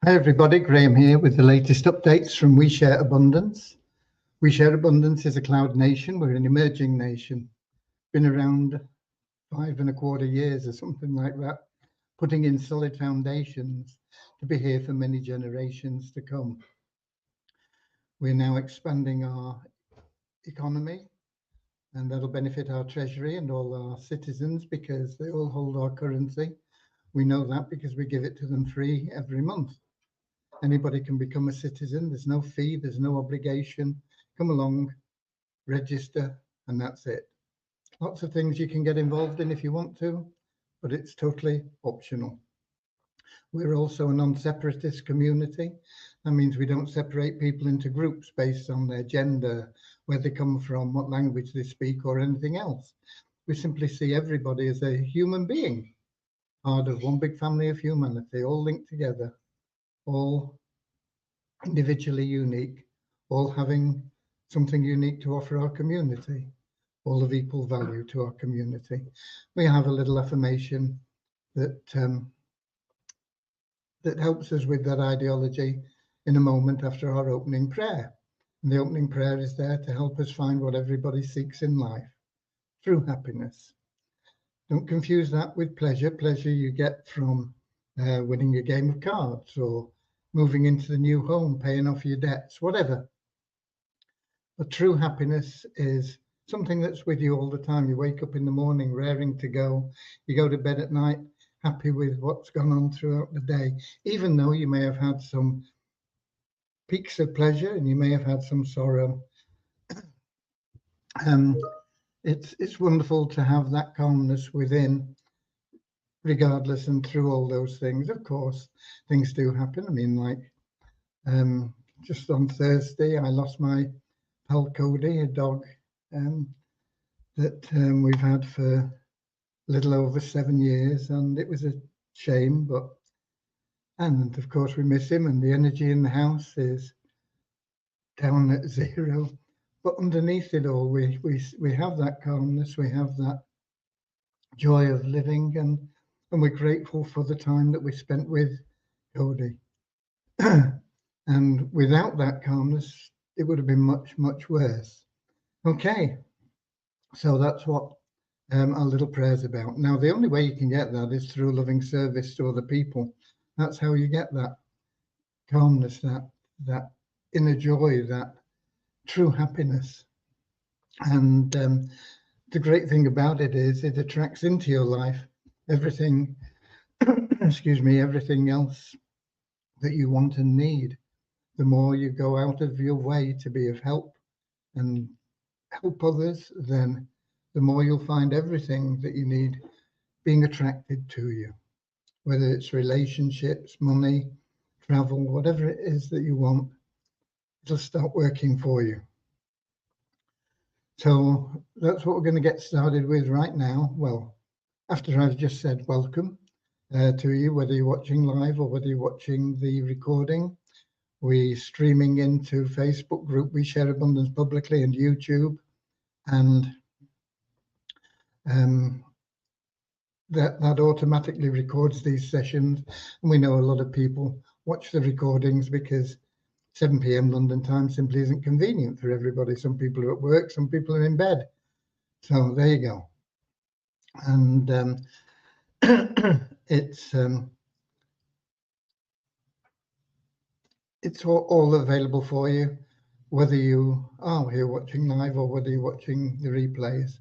Hi everybody, Graham here with the latest updates from We Share Abundance. We Share Abundance is a cloud nation. We're an emerging nation. Been around 5.25 years or something like that, putting in solid foundations to be here for many generations to come. We're now expanding our economy, and that'll benefit our treasury and all our citizens because they all hold our currency. We know that because we give it to them free every month. Anybody can become a citizen. There's no fee, there's no obligation. Come along, register, and that's it. Lots of things you can get involved in if you want to, but it's totally optional. We're also a non-separatist community. That means we don't separate people into groups based on their gender, where they come from, what language they speak, or anything else. We simply see everybody as a human being, part of one big family of humanity, all linked together, all individually unique, all having something unique to offer our community, all of equal value to our community. We have a little affirmation that that helps us with that ideology in a moment after our opening prayer. And the opening prayer is there to help us find what everybody seeks in life, true happiness. Don't confuse that with pleasure. Pleasure you get from winning a game of cards or moving into the new home, paying off your debts, whatever. But true happiness is something that's with you all the time. You wake up in the morning raring to go. You go to bed at night happy with what's gone on throughout the day, even though you may have had some peaks of pleasure and you may have had some sorrow. It's wonderful to have that calmness within, regardless and through all those things. Of course, things do happen. I mean, like just on Thursday, I lost my pal Cody, a dog that we've had for a little over 7 years, and it was a shame, and of course we miss him, and the energy in the house is down at zero. But underneath it all, we have that calmness, we have that joy of living, and we're grateful for the time that we spent with Cody. And without that calmness, it would have been much, much worse. Okay, so that's what our little prayer's about. Now, the only way you can get that is through loving service to other people. That's how you get that calmness, that inner joy, that true happiness. And the great thing about it is it attracts into your life everything, excuse me, everything else that you want and need. The more you go out of your way to be of help and help others, then the more you'll find everything that you need being attracted to you, whether it's relationships, money, travel, whatever it is that you want, it'll start working for you. So that's what we're going to get started with right now. Well, after I've just said welcome to you, whether you're watching live or whether you're watching the recording. We're streaming into Facebook group We Share Abundance publicly and YouTube, and that automatically records these sessions. And we know a lot of people watch the recordings because 7 p.m. London time simply isn't convenient for everybody. Some people are at work, some people are in bed. So there you go. And it's all available for you, whether you are here watching live or whether you're watching the replays.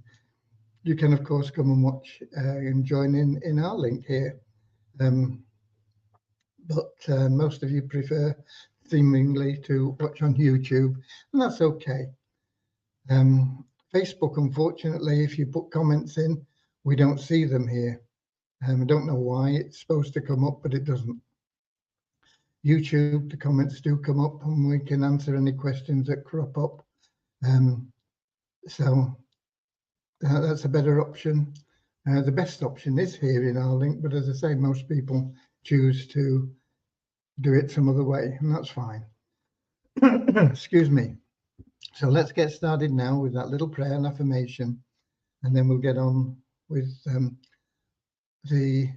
You can, of course, come and watch and join in our link here. But most of you prefer seemingly to watch on YouTube, and that's okay. Facebook, unfortunately, if you put comments in, we don't see them here. I don't know why. It's supposed to come up, but it doesn't. YouTube, the comments do come up and we can answer any questions that crop up. So that's a better option. The best option is here in our link, but as I say, most people choose to do it some other way, and that's fine. Excuse me. So let's get started now with that little prayer and affirmation, and then we'll get on with the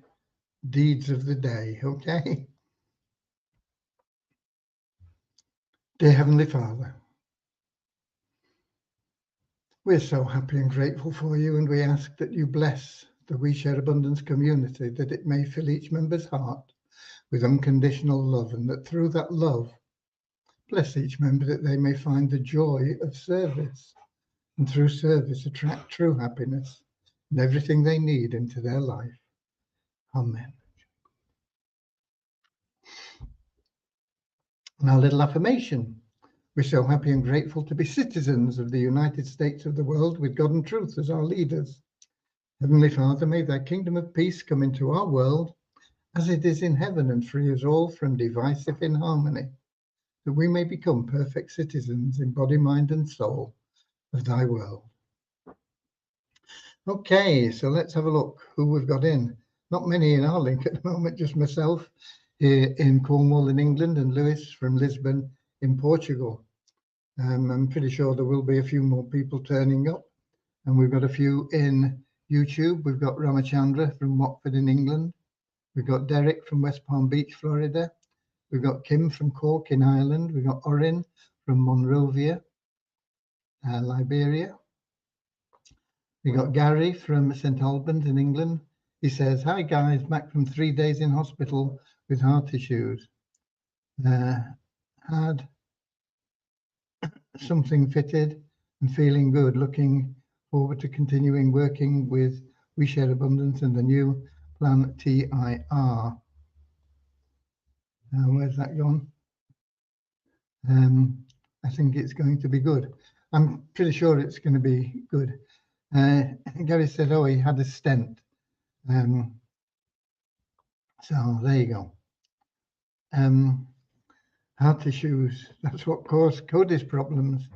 deeds of the day, okay? Dear Heavenly Father, we're so happy and grateful for you, and we ask that you bless the We Share Abundance community, that it may fill each member's heart with unconditional love, and that through that love, bless each member that they may find the joy of service, and through service attract true happiness and everything they need into their life. Amen. And our little affirmation. We're so happy and grateful to be citizens of the United States of the world with God and truth as our leaders. Heavenly Father, may thy kingdom of peace come into our world as it is in heaven, and free us all from divisive inharmony, that we may become perfect citizens in body, mind, and soul of thy world. Okay, so let's have a look who we've got in. Not many in our link at the moment, just myself here in Cornwall in England and Lewis from Lisbon in Portugal. I'm pretty sure there will be a few more people turning up, and we've got a few in YouTube. We've got Ramachandra from Watford in England. We've got Derek from West Palm Beach, Florida. We've got Kim from Cork in Ireland. We've got Orin from Monrovia, Liberia. We've got Gary from St Albans in England. He says, hi guys, back from 3 days in hospital with heart issues. Had something fitted and feeling good. Looking forward to continuing working with We Share Abundance and the new Plan TIR. Where's that gone? I think it's going to be good. I'm pretty sure it's going to be good. Gary said, oh, he had a stent. So there you go. Heart issues, that's what caused Cody's problems,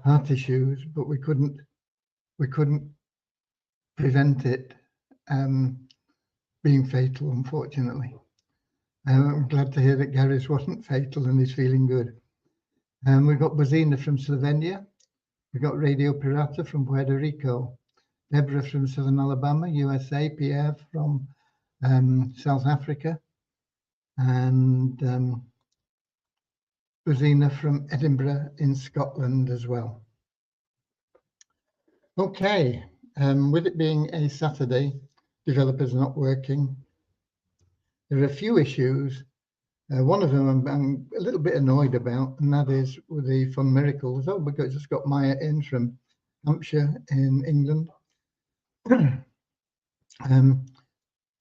heart issues, but we couldn't prevent it being fatal, unfortunately. I'm glad to hear that Gary's wasn't fatal and he's feeling good. We've got Bozina from Slovenia. We've got Radio Pirata from Puerto Rico. Deborah from Southern Alabama, USA. Pierre from South Africa. And Bozina from Edinburgh in Scotland as well. Okay, with it being a Saturday, developers not working. There are a few issues. One of them I'm a little bit annoyed about, and that is with the Fun Miracles. Oh, we just got Maya in from Hampshire in England.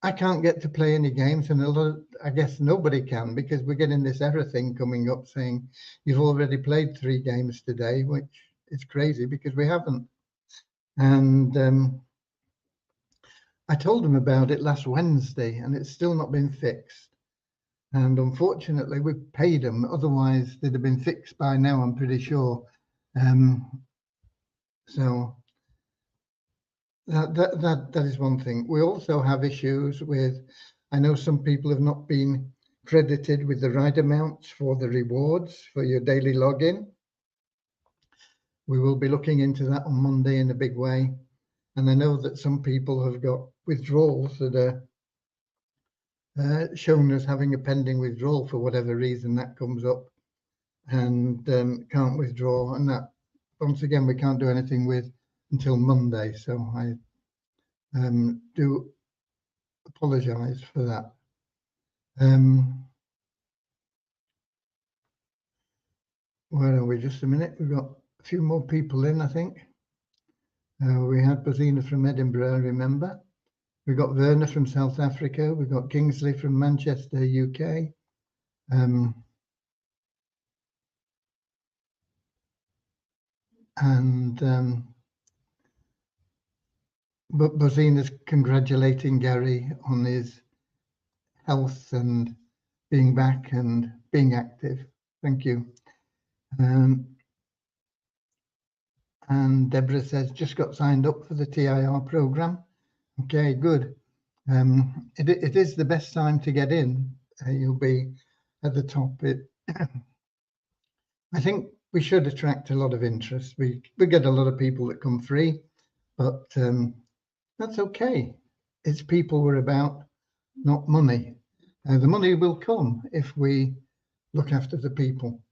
I can't get to play any games, and I guess nobody can, because we're getting this error thing coming up saying you've already played 3 games today, which is crazy because we haven't. And I told them about it last Wednesday, and it's still not been fixed. And unfortunately, we've paid them. Otherwise, they'd have been fixed by now, I'm pretty sure. So that is one thing. We also have issues with, I know some people have not been credited with the right amounts for the rewards for your daily login. We will be looking into that on Monday in a big way. And I know that some people have got withdrawals that are shown as having a pending withdrawal for whatever reason that comes up, and can't withdraw, and that once again we can't do anything with until Monday. So I do apologize for that. Where are we? Just a minute. We've got a few more people in, I think. We had Bozina from Edinburgh, I remember. We've got Werner from South Africa. We've got Kingsley from Manchester, UK. But Bozina's congratulating Gary on his health and being back and being active. Thank you. And Deborah says, just got signed up for the TIR program. Okay, good. It is the best time to get in. You'll be at the top. I think we should attract a lot of interest. We get a lot of people that come free, but that's okay. It's people we're about, not money. The money will come if we look after the people.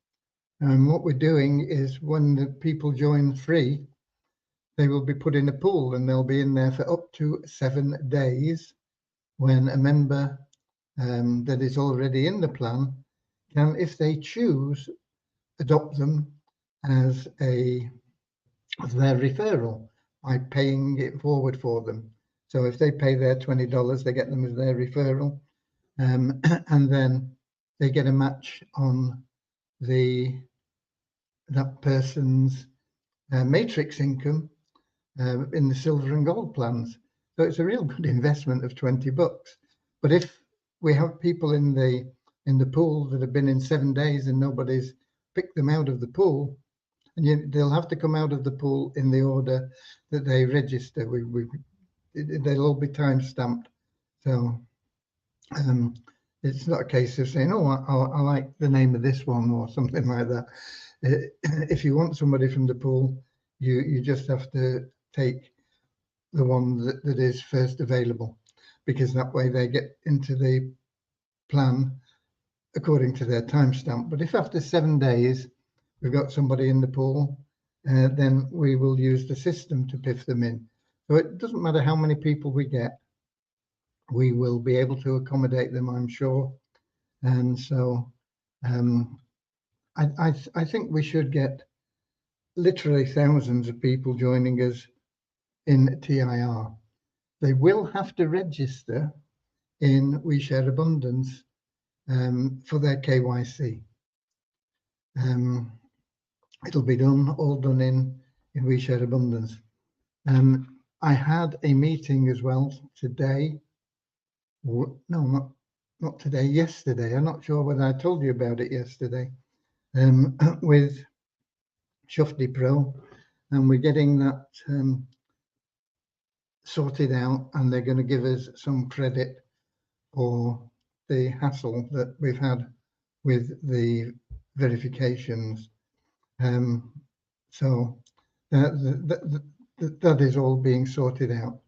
And what we're doing is when the people join free, they will be put in a pool and they'll be in there for up to 7 days, when a member that is already in the plan can, if they choose, adopt them as their referral by paying it forward for them. So if they pay their $20, they get them as their referral, and then they get a match on that person's matrix income in the silver and gold plans. So it's a real good investment of $20. But if we have people in the pool that have been in 7 days and nobody's picked them out of the pool, and they'll have to come out of the pool in the order that they register. They'll all be time stamped. So it's not a case of saying, oh, I like the name of this one or something like that. If you want somebody from the pool, you just have to take the one that is first available, because that way they get into the plan according to their timestamp. But if after 7 days we've got somebody in the pool, then we will use the system to PIF them in. So it doesn't matter how many people we get, we will be able to accommodate them, I'm sure. And so I think we should get literally thousands of people joining us in TIR. They will have to register in We Share Abundance for their KYC. It'll be all done in We Share Abundance. I had a meeting as well today. No, not today, yesterday. I'm not sure whether I told you about it yesterday, with Shufti Pro, and we're getting that sorted out, and they're going to give us some credit for the hassle that we've had with the verifications. So that is all being sorted out.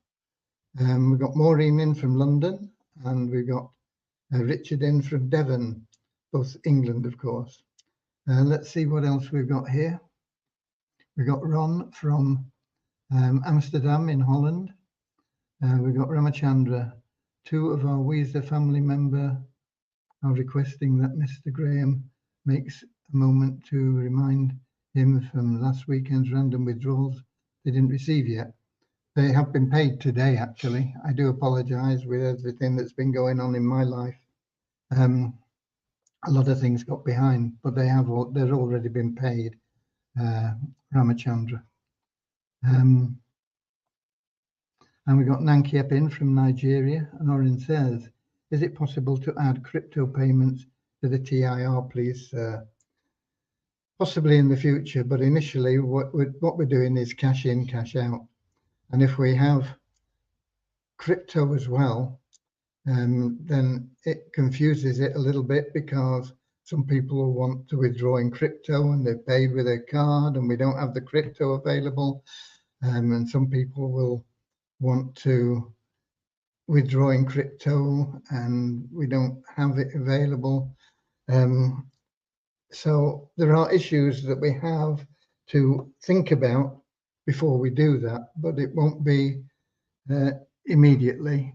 We've got Maureen in from London, and we've got Richard in from Devon, both England, of course. Let's see what else we've got here. We've got Ron from Amsterdam in Holland. We've got Ramachandra. 2 of our Weezer family member are requesting that Mr. Graham makes a moment to remind him from last weekend's random withdrawals they didn't receive yet. They have been paid today, actually. I do apologise with everything that's been going on in my life. A lot of things got behind, but they're already been paid, Ramachandra. And we've got Nankiep in from Nigeria, and Orin says, is it possible to add crypto payments to the TIR, please? Possibly in the future, but initially what we're doing is cash in, cash out. And if we have crypto as well, then it confuses it a little bit, because some people will want to withdraw in crypto and they've paid with their card and we don't have the crypto available. And some people will want to withdraw in crypto and we don't have it available. So there are issues that we have to think about before we do that, but it won't be immediately.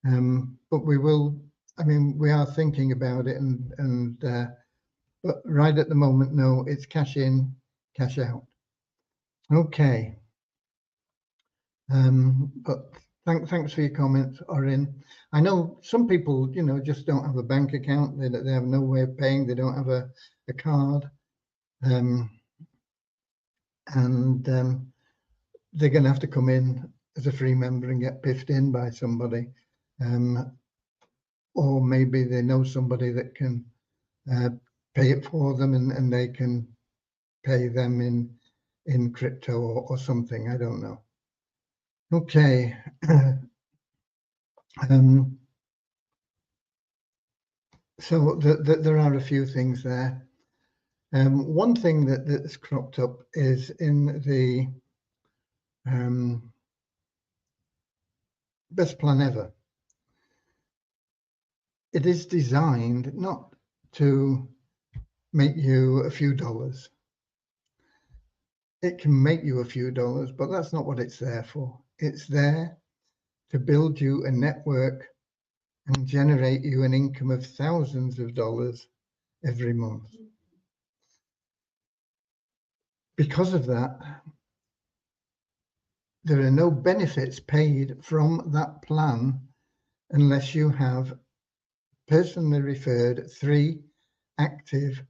But we will, I mean, we are thinking about it, but right at the moment, no, it's cash in, cash out. Okay. But thanks for your comments, Orin. I know some people, just don't have a bank account. They have no way of paying. They don't have a card. And they're going to have to come in as a free member and get piffed in by somebody. Or maybe they know somebody that can pay it for them, and they can pay them in crypto or something. I don't know. Okay. So there are a few things there. One thing that's cropped up is in the Best Plan Ever. It is designed not to make you a few dollars. It can make you a few dollars, but that's not what it's there for. It's there to build you a network and generate you an income of thousands of dollars every month. Because of that, there are no benefits paid from that plan unless you have personally referred 3 active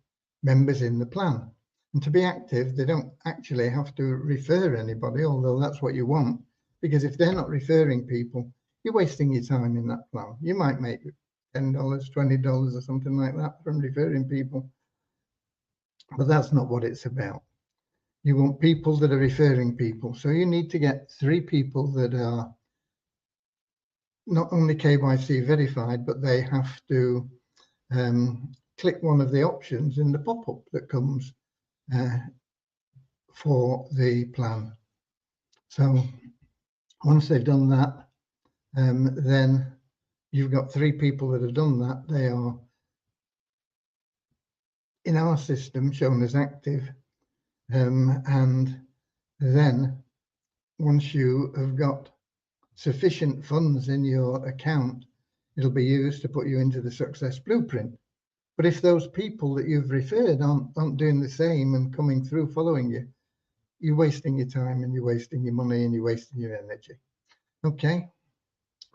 members in the plan. And to be active, they don't actually have to refer anybody, although that's what you want, because if they're not referring people, you're wasting your time in that plan. You might make $10, $20 or something like that from referring people, but that's not what it's about. You want people that are referring people. So you need to get 3 people that are not only KYC verified, but they have to click one of the options in the pop-up that comes for the plan. So once they've done that, then you've got 3 people that have done that. They are in our system shown as active. And then once you have got sufficient funds in your account, it'll be used to put you into the success blueprint. But if those people that you've referred aren't doing the same and coming through following you, you're wasting your time and you're wasting your money and you're wasting your energy. Okay,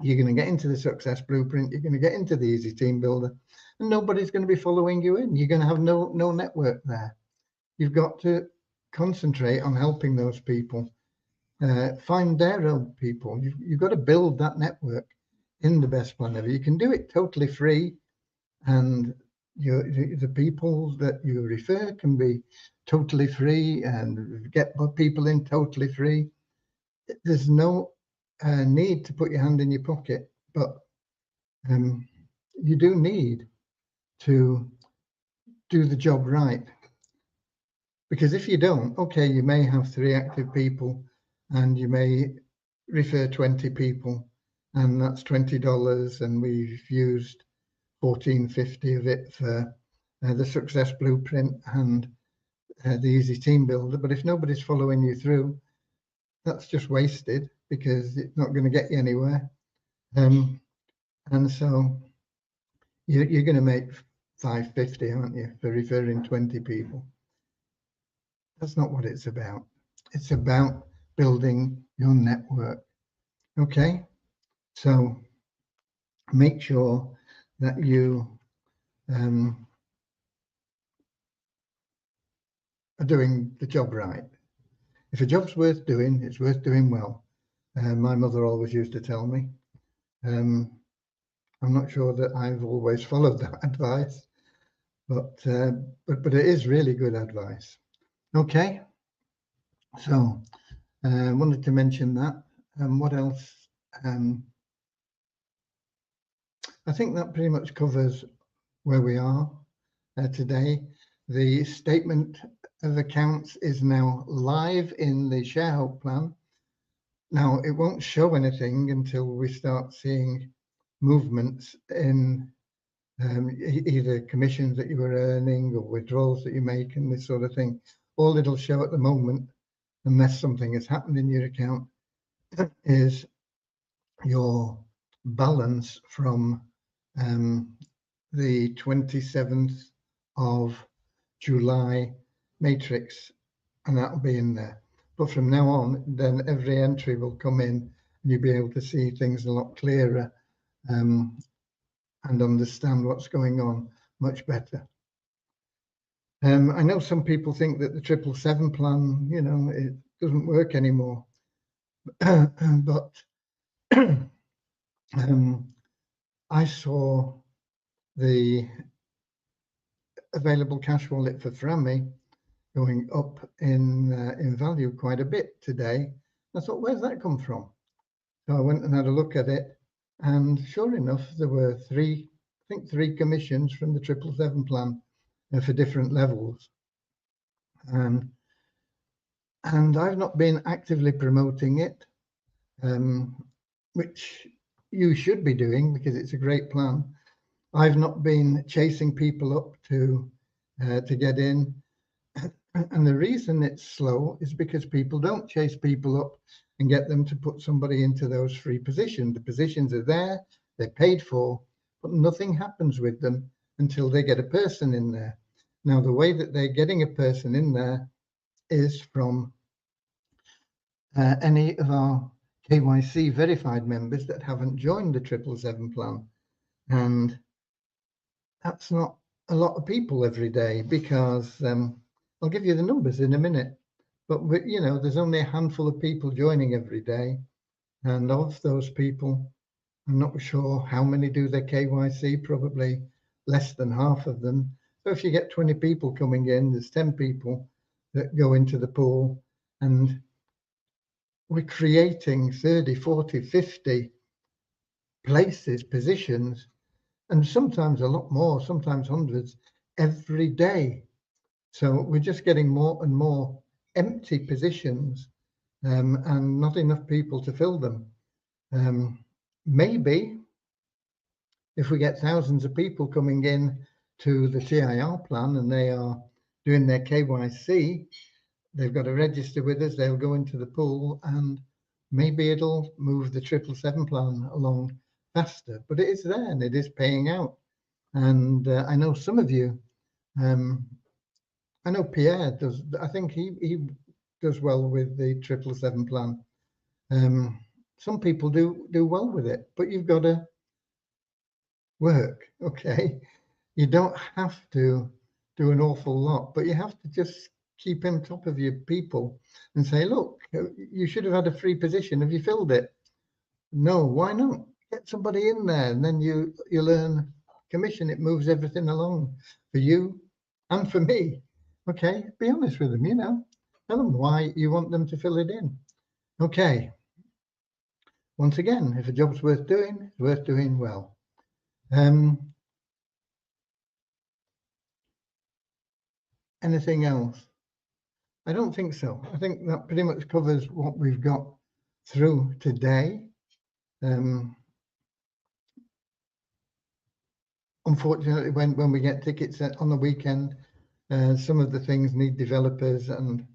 you're going to get into the success blueprint, you're going to get into the easy team builder, and nobody's going to be following you in. You're going to have no network there. You've got to concentrate on helping those people find their own people. You've got to build that network in the best plan ever. You can do it totally free, and the people that you refer can be totally free, and get people in totally free. There's no need to put your hand in your pocket, but you do need to do the job right. Because if you don't, okay, you may have 3 active people and you may refer 20 people, and that's $20, and we've used $14.50 of it for the success blueprint and the easy team builder. But if nobody's following you through, that's just wasted, because it's not going to get you anywhere. And so you're going to make $5.50, aren't you, for referring 20 people? That's not what it's about. It's about building your network. Okay, so make sure that you are doing the job right. If a job's worth doing, it's worth doing well. My mother always used to tell me. I'm not sure that I've always followed that advice, but it is really good advice. Okay, so I wanted to mention that. What else? I think that pretty much covers where we are today. The statement of accounts is now live in the shareholder plan. Now, it won't show anything until we start seeing movements in either commissions that you were earning or withdrawals that you make and this sort of thing. All it'll show at the moment, unless something has happened in your account, is your balance from the 27th of July matrix, and that'll be in there. But from now on, then every entry will come in and you'll be able to see things a lot clearer and understand what's going on much better. I know some people think that the 777 plan, you know, it doesn't work anymore. But I saw the available cash wallet for Frami going up in value quite a bit today. I thought, where's that come from? So I went and had a look at it, and sure enough, there were 3 commissions from the 777 plan for different levels. And I've not been actively promoting it, which you should be doing because it's a great plan. I've not been chasing people up to to get in. And the reason it's slow is because people don't chase people up and get them to put somebody into those free positions. The positions are there, they're paid for, but nothing happens with them until they get a person in there. Now, the way that they're getting a person in there is from any of our KYC verified members that haven't joined the 777 plan. And that's not a lot of people every day, because I'll give you the numbers in a minute, but you know, there's only a handful of people joining every day, and of those people, I'm not sure how many do their KYC, probably less than half of them. So if you get 20 people coming in, there's 10 people that go into the pool, and we're creating 30, 40, 50 places, positions, and sometimes a lot more, sometimes hundreds every day. So we're just getting more and more empty positions, and not enough people to fill them. Maybe if we get thousands of people coming in to the CIR plan and they are doing their KYC, they've got to register with us, they'll go into the pool, and maybe it'll move the 777 plan along faster. But it is there and it is paying out. And I know some of you, I know Pierre does, I think he does well with the 777 plan. Some people do well with it, but you've got to work, okay? You don't have to do an awful lot, but you have to just keep on top of your people and say, look, you should have had a free position. Have you filled it? No, why not? Get somebody in there, and then you earn commission. It moves everything along for you and for me. Okay, be honest with them, you know. Tell them why you want them to fill it in. Okay. Once again, if a job's worth doing, it's worth doing well. Anything else? I don't think so. I think that pretty much covers what we've got through today. Unfortunately, when we get tickets on the weekend, some of the things need developers, and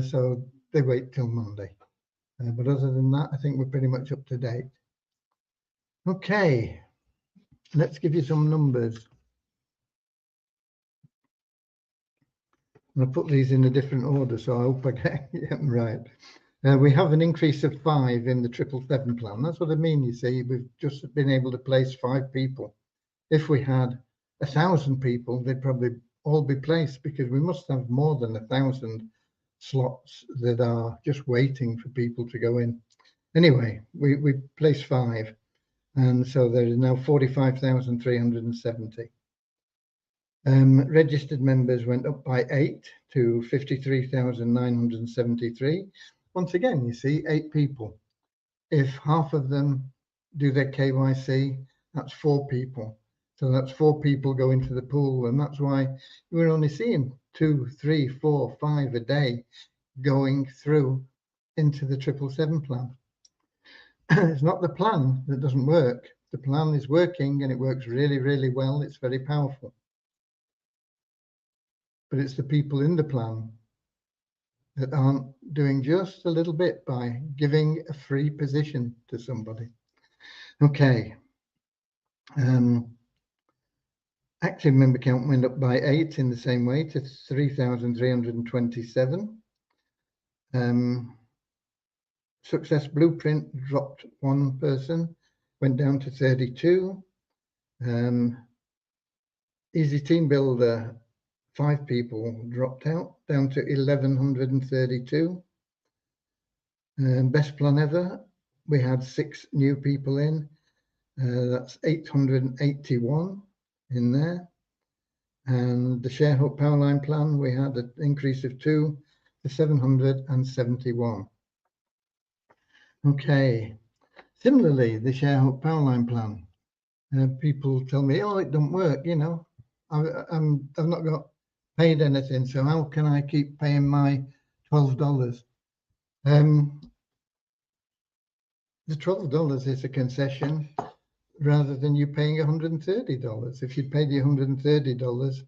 so they wait till Monday. But other than that, I think we're pretty much up to date. Okay, let's give you some numbers. I'll put these in a different order, so I hope I get them right. We have an increase of 5 in the 777 plan. That's what I mean, you see. We've just been able to place 5 people. If we had 1,000 people, they'd probably all be placed, because we must have more than 1,000 slots that are just waiting for people to go in. Anyway, we placed 5, and so there is now 45,370. Registered members went up by 8 to 53,973. Once again, you see, 8 people. If half of them do their KYC, that's 4 people. So that's 4 people go into the pool, and that's why we're only seeing 2, 3, 4, 5 a day going through into the 777 plan. It's not the plan that doesn't work. The plan is working, and it works really, really well. It's very powerful. But it's the people in the plan that aren't doing just a little bit by giving a free position to somebody. Okay. Active member count went up by 8 in the same way to 3,327. Success Blueprint dropped 1 person, went down to 32. Easy Team Builder, 5 people dropped out, down to 1,132. Best Plan Ever, we had 6 new people in. That's 881 in there. And the ShareHope Powerline plan, we had an increase of 2 to 771. Okay. Similarly, the ShareHope Powerline plan, people tell me, oh, it don't work, you know. I've not got paid anything, so how can I keep paying my $12? The $12 is a concession rather than you paying $130. If you'd paid the $130,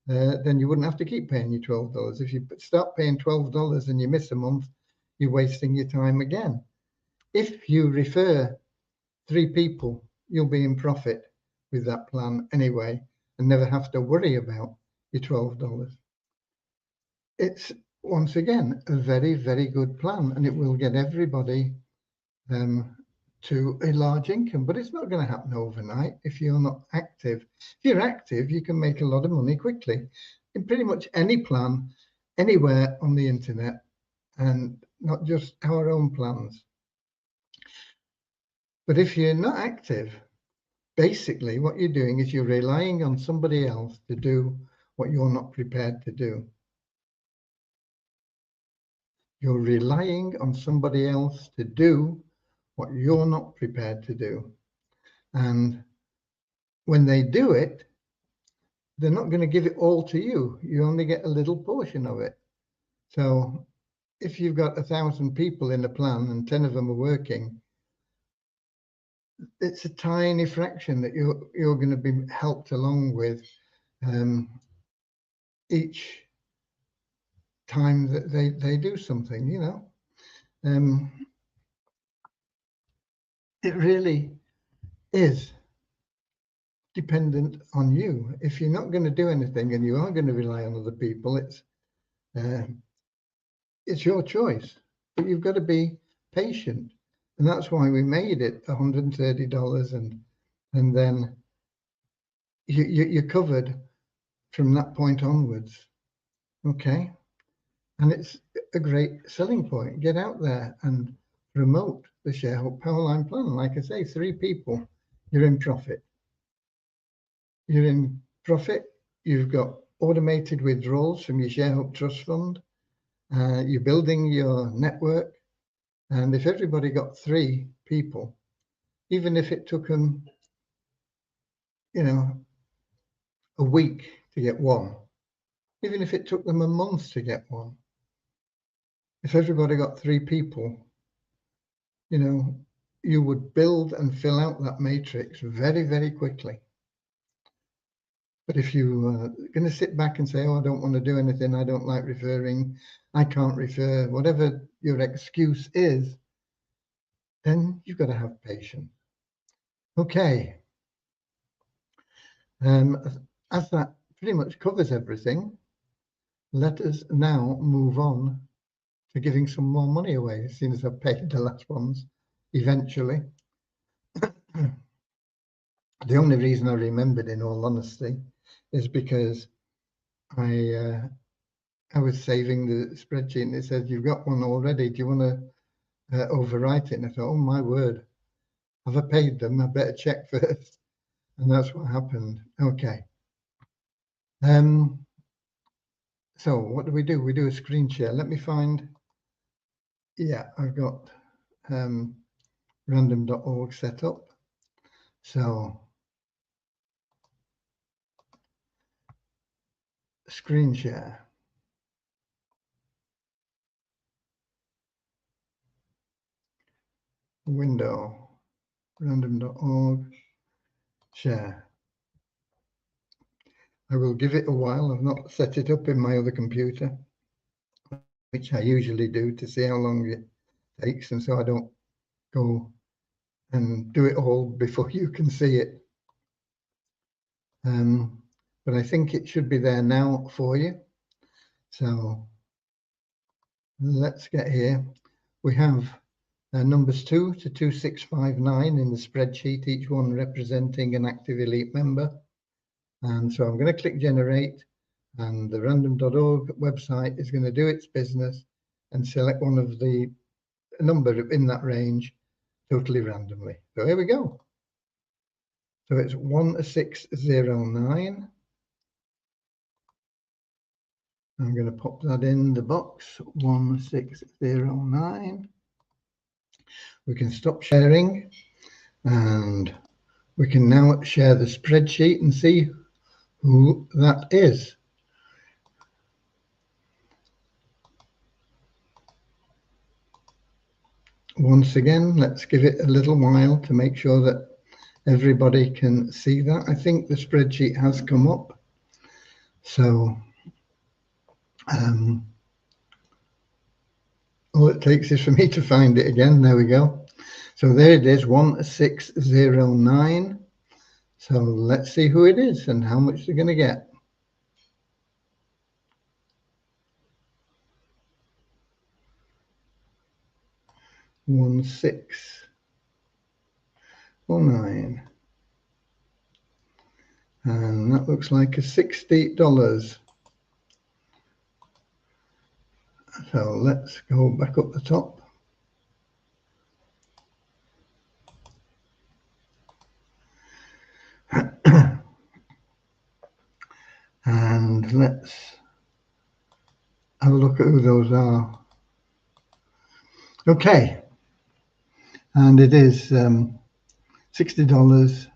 then you wouldn't have to keep paying your $12. If you start paying $12 and you miss a month, you're wasting your time again. If you refer 3 people, you'll be in profit with that plan anyway and never have to worry about your $12. It's, once again, a very, very good plan, and it will get everybody to a large income, but it's not going to happen overnight if you're not active. If you're active, you can make a lot of money quickly in pretty much any plan, anywhere on the internet, and not just our own plans. But if you're not active, basically what you're doing is you're relying on somebody else to do what you're not prepared to do. You're relying on somebody else to do what you're not prepared to do. And when they do it, they're not going to give it all to you. You only get a little portion of it. So if you've got 1,000 people in a plan and 10 of them are working, it's a tiny fraction that you're going to be helped along with each time that they do something, you know. It really is dependent on you. If you're not going to do anything and you are going to rely on other people, it's your choice, but you've got to be patient. And that's why we made it $130, and then you're covered from that point onwards. Okay. And it's a great selling point. Get out there and promote the ShareHub Powerline plan. Like I say, 3 people, you're in profit. You're in profit. You've got automated withdrawals from your ShareHub Trust Fund. You're building your network. And if everybody got 3 people, even if it took them, you know, a week to get 1, even if it took them a month to get 1, if everybody got 3 people, you know, you would build and fill out that matrix very, very quickly. But if you are going to sit back and say, oh, I don't want to do anything, I don't like referring, I can't refer, whatever your excuse is, then you've got to have patience. Okay. As that pretty much covers everything, let us now move on to giving some more money away, as soon as I've paid the last ones eventually. The only reason I remembered, in all honesty, is because I was saving the spreadsheet and it says, you've got one already, do you want to overwrite it? And I thought, oh my word, have I paid them? I better check first. And that's what happened. Okay. So what do? We do a screen share. Let me find, yeah, I've got random.org set up. So screen share. Window, random.org, share. I will give it a while. I've not set it up in my other computer, which I usually do, to see how long it takes, and so I don't go and do it all before you can see it. But I think it should be there now for you. So let's get here. We have numbers 2 to 2659 in the spreadsheet, each one representing an active elite member. And so I'm going to click generate, and the random.org website is going to do its business and select one of the number in that range totally randomly. So here we go. So it's 1609. I'm going to pop that in the box, 1609. We can stop sharing, and we can now share the spreadsheet and see who that is. Once again, let's give it a little while to make sure that everybody can see that. I think the spreadsheet has come up. So all it takes is for me to find it again. There we go. So there it is, 1609. So let's see who it is and how much they're going to get. One 609, and that looks like a $60. So let's go back up the top. And let's have a look at who those are. Okay, and it is $60.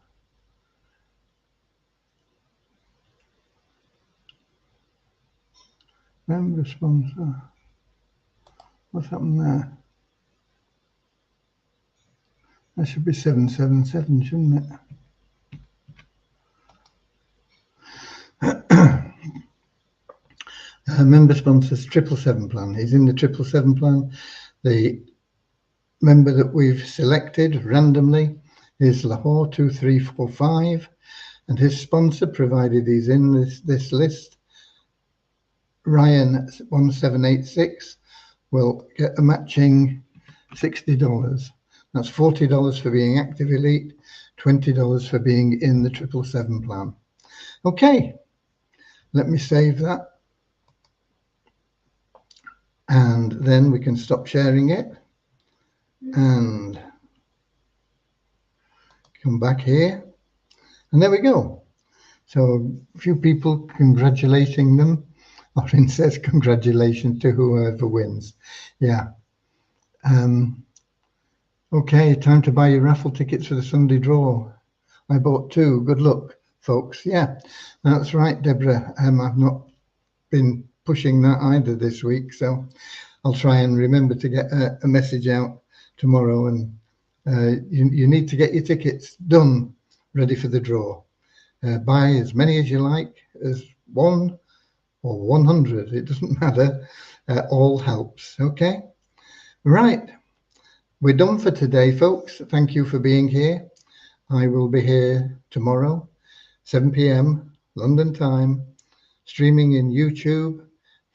Member sponsor. What's happened there? That should be 777, shouldn't it? Member sponsors 777 plan. He's in the 777 plan. The member that we've selected randomly is Lahore 2345, and his sponsor, provided he's in this list, Ryan 1786, will get a matching $60. That's $40 for being active elite, $20 for being in the 777 plan. Okay, let me save that, and then we can stop sharing it and come back here, and there we go. So a few people congratulating them. Orin says congratulations to whoever wins. Yeah. Okay, time to buy your raffle tickets for the Sunday draw. I bought 2. Good luck, folks. Yeah, that's right, Deborah. I've not been pushing that either this week, so I'll try and remember to get a message out tomorrow. And you need to get your tickets done, ready for the draw. Buy as many as you like, as 1 or 100. It doesn't matter. All helps. Okay. Right. We're done for today, folks. Thank you for being here. I will be here tomorrow, 7 p.m. London time, streaming in YouTube,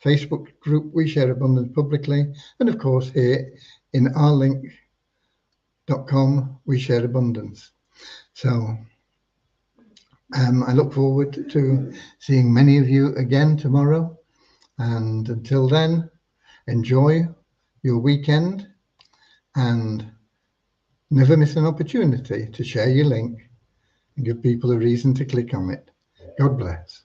Facebook group We Share Abundance Publicly, and of course here in ourlink.com, We Share Abundance. So I look forward to seeing many of you again tomorrow. And until then, enjoy your weekend and never miss an opportunity to share your link and give people a reason to click on it. God bless.